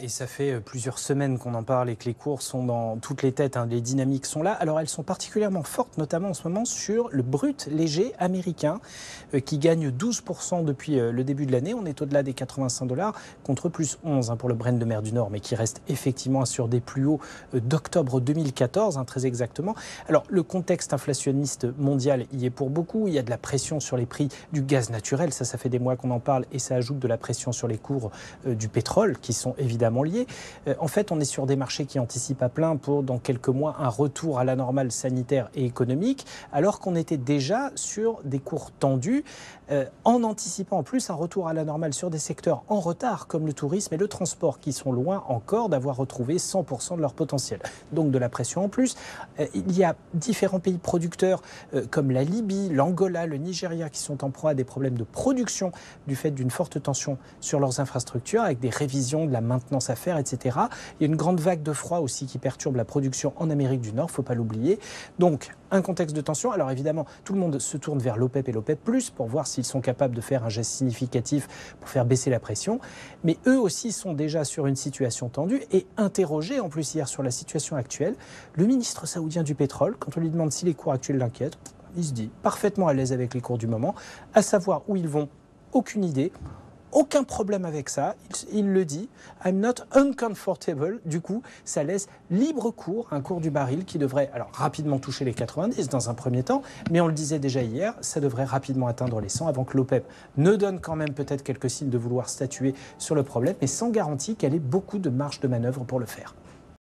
Et ça fait plusieurs semaines qu'on en parle et que les cours sont dans toutes les têtes, les dynamiques sont là. Alors elles sont particulièrement fortes, notamment en ce moment sur le brut léger américain qui gagne 12% depuis le début de l'année. On est au-delà des 85 dollars contre plus 11 pour le Brent de mer du Nord, mais qui reste effectivement sur des plus hauts d'octobre 2014, très exactement. Alors le contexte inflationniste mondial y est pour beaucoup. Il y a de la pression sur les prix du gaz naturel, ça fait des mois qu'on en parle, et ça ajoute de la pression sur les cours du pétrole qui sont évidemment liés. En fait, on est sur des marchés qui anticipent à plein pour, dans quelques mois, un retour à la normale sanitaire et économique, alors qu'on était déjà sur des cours tendus, en anticipant en plus un retour à la normale sur des secteurs en retard, comme le tourisme et le transport, qui sont loin encore d'avoir retrouvé 100% de leur potentiel. Donc de la pression en plus. Il y a différents pays producteurs, comme la Libye, l'Angola, le Nigeria, qui sont en proie à des problèmes de production du fait d'une forte tension sur leurs infrastructures, avec des révisions de la maintenance à faire, etc. Il y a une grande vague de froid aussi qui perturbe la production en Amérique du Nord, il ne faut pas l'oublier. Donc, un contexte de tension. Alors évidemment, tout le monde se tourne vers l'OPEP et l'OPEP+, pour voir s'ils sont capables de faire un geste significatif pour faire baisser la pression. Mais eux aussi sont déjà sur une situation tendue et interrogés en plus hier sur la situation actuelle. Le ministre saoudien du pétrole, quand on lui demande si les cours actuels l'inquiètent, il se dit parfaitement à l'aise avec les cours du moment, à savoir où ils vont, aucune idée. Aucun problème avec ça, il le dit, I'm not uncomfortable. Du coup, ça laisse libre cours, un cours du baril qui devrait alors rapidement toucher les 90 dans un premier temps, mais on le disait déjà hier, ça devrait rapidement atteindre les 100 avant que l'OPEP ne donne quand même peut-être quelques signes de vouloir statuer sur le problème, mais sans garantie qu'elle ait beaucoup de marge de manœuvre pour le faire.